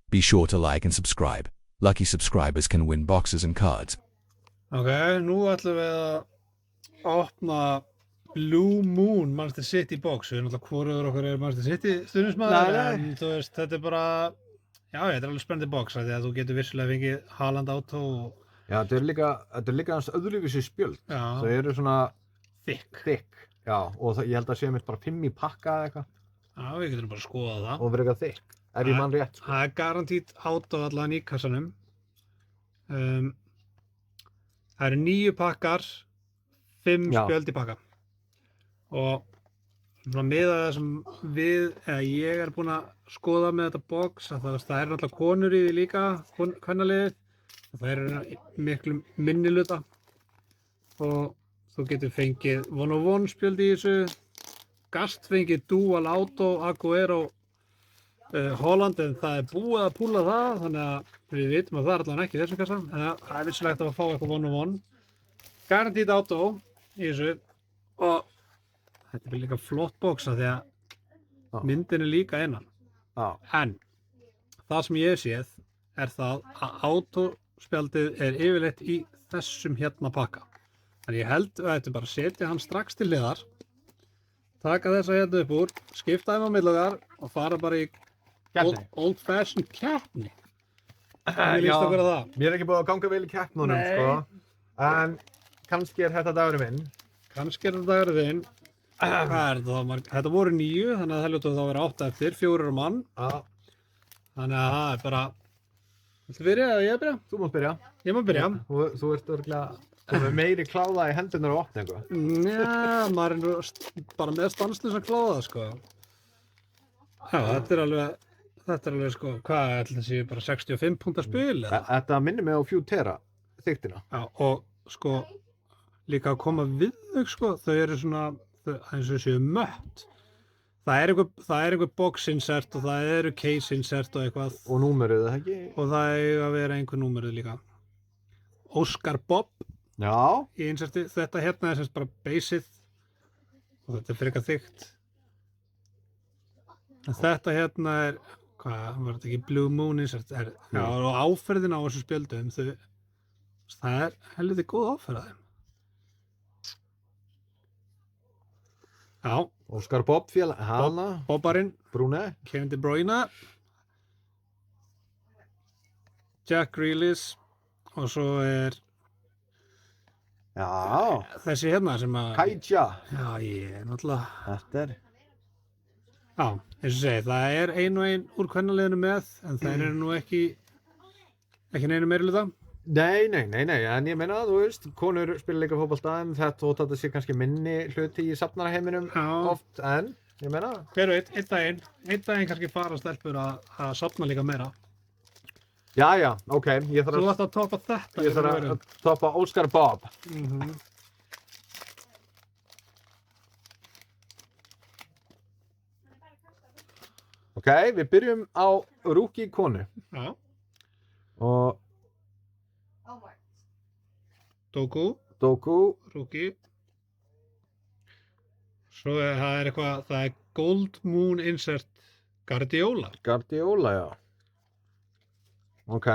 Be sure to like and subscribe. Lucky subscribers can win boxes and cards. Ok, nú ætlum við að opna Blue Moon Manchester City box. Við erum náttúrulega hvorugur okkur Manchester City stuðningsmaður, Nei. en þú veist, þetta er bara, já, þetta er alveg spennandi box, af því að þú getur vissulega fengið Haaland Auto og Já, þetta er líka hans öðruvísi spjöld. já, Þau eru svona þykk. Já, og ég held að séu mitt bara 5 í pakka eða eitthvað. Já, við getum bara að skoða það. Og verið eitthvað þykk. Ef ég mann rétt, sko. Það er garantít Auto allan í kassanum. Það eru 9 pakkar, 5 Já. spjöld í pakka. Og svona miðað það sem ég er búinn að skoða með þetta box, að það er náttúrulega konur í því líka, kvennaliðið. Það eru miklu minni hluta og þú getur fengið one-on-one spjöld í þessu, Gast fengið Dual Auto, Agüero, Haaland, en það er búið að púla það, þannig að við vitum að það er allavega ekki í þessum kassa, en það er vissulegt að fá eitthvað one-on-one. Guaranteed Auto í þessu og þetta er líka flott box af því að myndin er líka innan. Já. En það sem ég hef séð er það að autospjaldið er yfirleitt í þessum hérna pakka. Þannig ég held að þetta bara setja hann strax til hliðar, taka þessa hérna upp úr, skipta þeim á millugar og fara bara í old fashioned keppni. Hvernig líst okkur á það? Mér er ekki búið að ganga vel í keppnunum, Nei. sko. En kannski er þetta dagurinn minn. Kannski er þetta dagurinn þinn. Hvað er þetta þá? Þetta voru 9, þannig að það hljótu þá að vera 8 eftir, 4 mann. Já, Þannig að það er bara... Viltu byrja eða ég byrja? þú mátt byrja. Ég má byrja. Þú ert örugglega meiri kláða í hendunar og opna eitthvað. Já, maður er nú bara með stanslösa kláða, sko. Já, þetta er alveg, sko, hvað er þetta séu bara 65 púnta spil? Eða? Þetta minnir mig á Fjútera, þyktina. Já, og sko, líka að koma við þau, sko, þau eru svona, eins og þau séu mött. Það er einhver box insert og það eru case insert og eitthvað. Og númerið, það ekki? Og það eiga að vera einhver númerið líka. Oscar Bob Já. í inserti. Þetta hérna er semst bara basið og þetta er frekar þykkt. En þetta hérna er, hvað, var þetta ekki Blue Moon insert? Já, og áferðin á þessu spjöldum, það er helviti góð áferð að þeim. Já, Óskar Bob félag, hana, Bobbarinn, Brúne. Kevin De Bruyne, Jack Grealish og svo er Já, þessi hérna sem að... Kaija. Já, ég er náttúrulega... Þetta er... Já, eins og segi, það er ein og ein úr kvennaliðinu með, en það eru nú ekki neinu meirihluta. Nei, en ég meina, þú veist, konur spila líka fótbolta en þetta sé kannski minni hluti í safnaraheiminum Já. oft, en ég meina... Hver veit, einn daginn kannski fara stelpur að safna líka meira. Jæja, ok, ég Þú þarf ætti að toppa þetta. að toppa Óskar Bob. Ok, við byrjum á rookie konu Já, og Doku, Doku, Rúki. Svo það er eitthvað, það er Gold Moon Insert Guardiola. Guardiola, já. Ok.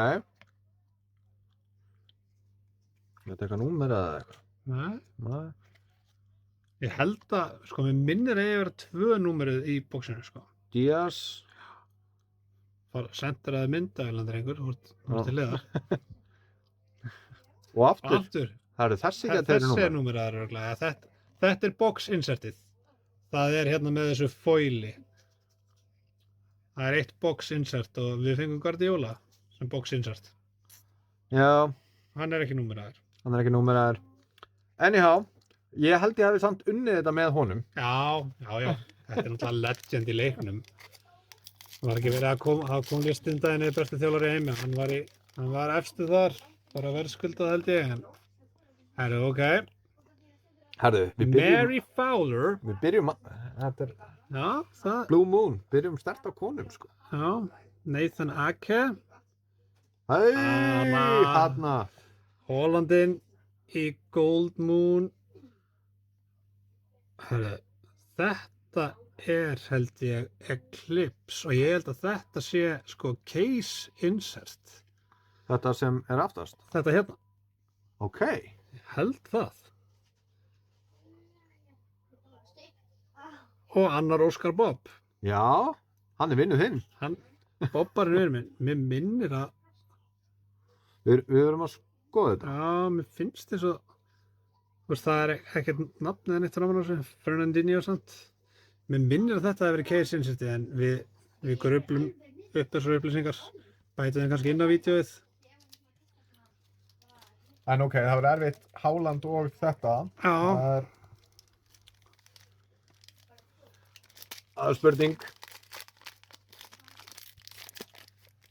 Þetta eitthvað númer eða eitthvað? Nei. Nei. Ég held að, sko, mér minnir að ég vera 2 númerið í bóksinu, sko. Díaz. Senteraði myndavélandir einhver, þú ert til liðar. Og aftur. Aftur. Það eru þessi ekki að þeirri Þessi er númer. númeraður örugglega. Þetta er box insertið. Það er hérna með þessu foili. Það er eitt box insert og við fengum Guardiola sem box insert. Já, Hann er ekki númeraður. hann er ekki númeraður. Anyhow, ég held ég hefði samt unnið þetta með honum. Já. Þetta er náttúrulega legend í leiknum. Það var ekki verið að kom listindaginn eða bestu þjálfari í heimi. Hann var efstu þar, bara verðskuldað held ég. En ok. Herðu, Mary Fowler. Við byrjum, þetta er Já, það. Blue Moon, byrjum stert á konum, sko. Já, Nathan Ake. Hei, Hana. hana. Haalandinn í Gold Moon. Hörru, þetta held ég Eclipse og ég held að þetta sé sko case insert. Þetta sem aftast. Þetta hérna, Ok. ég held það. Og annar Óskar Bob. Já, hann vinur þinn. Hann, Bobbarinn vinur minn. Mér minnir að, Við verum að skoða þetta. já, mér finnst þess að, þú veist, það er ekkert nafnið en eitt framan á þessu, Fernandinho og sånt. Mér minnir að þetta hefur verið case inserti en við gröflum upp þessar upplýsingar, bætum þeim kannski inn á vídeoið. En ok, það var erfitt Haaland og þetta. Já, Það er spurning.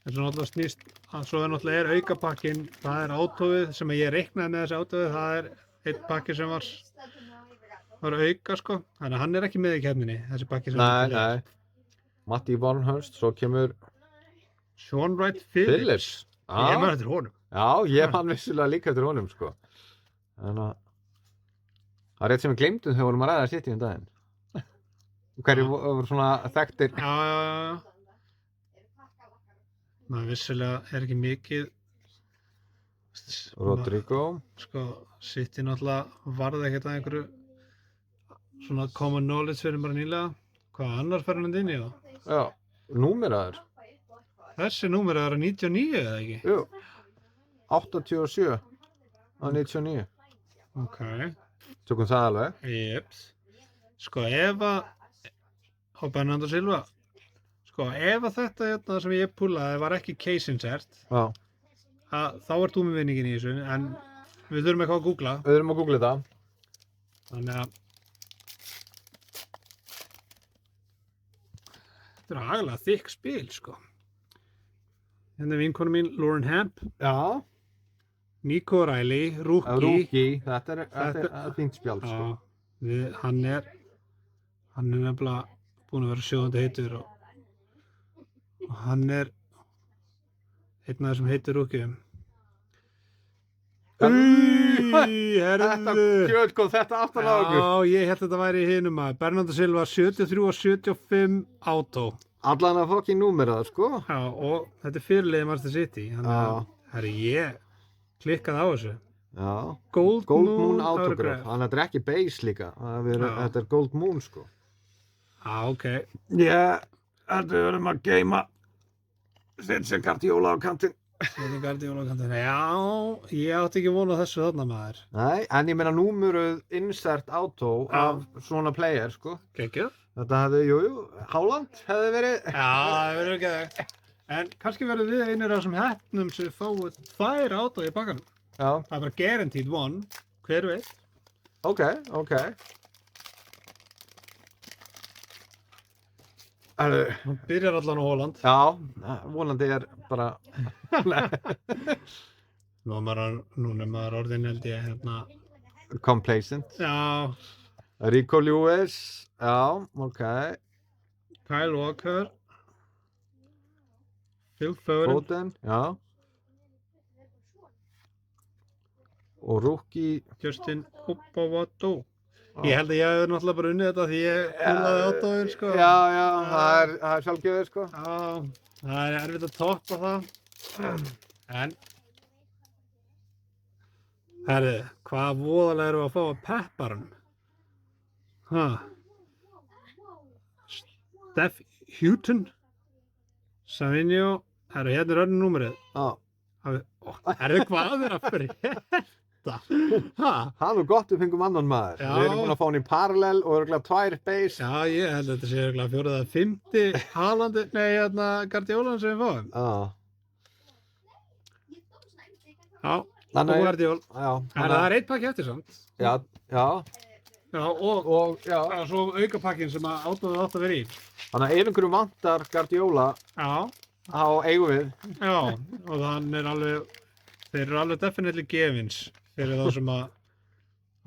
en svo náttúrulega snýst að svo náttúrulega er aukapakkin, það er átóið sem ég reiknaði með þessi átóið, það er einn pakki sem var auka sko, þannig að hann er ekki með í keppninni, þessi pakki sem Nei. Matti Varnhurst, svo kemur Sean Wright Phillips. Ég maður eftir honum. Já, ég man vissilega líka eftir honum, sko. Þannig að það er rétt sem við gleymdum þegar við vorum að ræða City um daginn. Hverju voru svona þekktir. Já. Maður vissilega er ekki mikið. Rodrigo. Sko, City náttúrulega varði ekkert að einhverju svona common knowledge fyrir bara nýlega. Hvað annar Fernandinho? Já, númeraður. Þessi númer er 99 eða ekki? Jú, 87 á 99. Ok. Tökum það alveg. Jeps. Sko ef að og Bernardo Silva sko ef að þetta hérna sem ég púlaði var ekki case insert Já, þá er þú með vinningin í þessu en við þurfum eitthvað að googla við erum að googla þetta. þannig að þetta er agalega þykk spil sko. Hérna er vinkonu mín Lauren Hemp, Já, Nico Riley, Rookie. Rúki, þetta er fínt spjald, sko. Já, hann er nefnilega búinn að vera sjóðandi heitur og hann er einn af þessum heitur Rookie. Þetta kjöld kom þetta aftan á okkur. Já, ég held að þetta væri í hinum að Bernardo Silva 73 og 75 átó. Allan að fokkin númerað, sko. Já, og þetta er fyrirliði Manchester City, þannig að herri, ég klikkaði á þessu. Já. Gold Moon autograph. Þannig að þetta er ekki base líka. Þetta er Gold Moon, sko. Já, ok. Ég held við verðum að geima Stinsen Guardiola á kantinn. Já, ég átti ekki vona þessu þarna maður. Nei, en ég meina númeruð insert auto af svona player, sko. Gekkið? Þetta hefði, Haaland hefði verið. Já, það verður ekki það. En kannski verður við einir af þessum heppnum sem fáið þær átó í bakkanum. Já. Það er bara guaranteed one, hver veit. Ok. Hún byrjar allan á Holland. Já, vonandi er bara... Nú er maður orðin held ég hérna. Complacent. Já, Rico Lewis. Já, ok. Kyle Walker. Phil Foden. Foden, já. Og Rookie. Justin Obawato. Ég held að ég hef náttúrulega bara unnið þetta því ég húlaði átóðin sko. Já, það er sjálfgefið sko. Já, það er erfitt að toppa það. En herri, hvað voðalega eru að fá að pepparum? Steph Houghton, Savinho, herri, hérna er önnur númerið. Já. Herri, hvað er að frétta? Það er nú gott við fengum annan maður. Já. Við erum búin að fá hann í parallel og örgulega 2 base. Já, ég held að þetta sé örgulega 4. eða 5. Haalandi, nei, hérna Guardiola sem við fáum. Já, og Guardiola. Já. Það er 1 pakki eftir samt. Já. Já, og svo aukapakkin sem að átóðið átt að vera í. Þannig að ef einhverjum vantar Guardiola, Já, þá eigum við. já, og þann er alveg, þeir eru alveg definitely gefins fyrir þá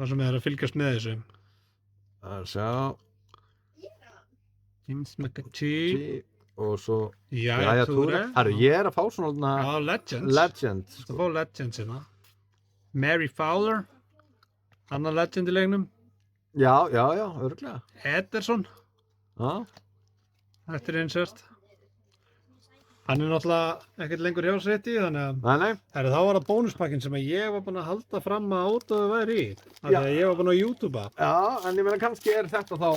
sem er að fylgjast með þessu. Það sjá. James McAtee. Og svo Jæja Toure. Herru, ég er að fá svona Já, Legends. Legend. Þú skal fá Legends hérna. Mary Fowler. Annar Legend í leiknum. Já, örgulega. Ederson. Já, Þetta er insert. Hann er náttúrulega ekkert lengur hjá City, þannig að nei. þá var það bónuspakkin sem ég var búinn að halda fram að Autoðu væri í. Af Já. því að ég var búinn að YouTubea. Já, en ég meina kannski er þetta þá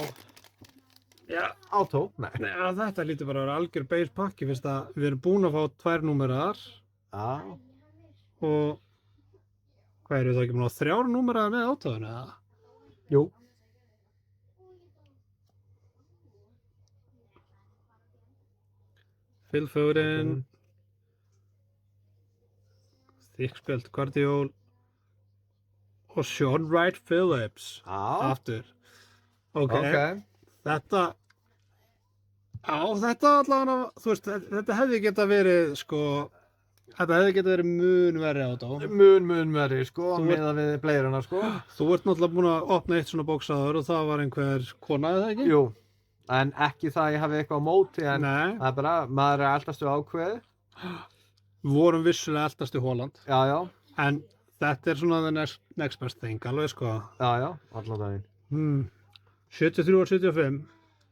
Já. Auto? Nei. Nei, þetta lítur bara að vera algjör base pakki, fyrst að við erum búin að fá 2 númeraðar Já. og hvað eru það ekki búin að 3 númeraðar með Autoðun eða? Jú. Phil Foden, Thickspjöld, Guardiol og Sean Wright Phillips Já. aftur. Ok, Ok. þetta allavega, þú veist, þetta hefði geta verið, sko, þetta hefði geta verið mun verri Auto. Mun verri, sko, Þú ert- miðað við playerina, sko. Þú ert náttúrulega búin að opna eitt svona bóksaður og það var einhver kona, eða ekki? Jú, en ekki það að ég hafi eitthvað á móti, en Nei, það er bara, maður er alltaf stu ákveðið. vorum vissulega eldast í Holland, Já, já, en þetta er svona the next best thing, alveg, sko. já, allan daginn. 73 og 75.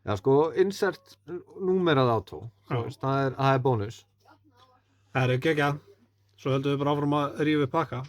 Já, sko, insert númerað Auto, Já. þú veist, það er bónus. Það er ekki ekki að. Svo höldum við bara áfram að rífa upp pakka.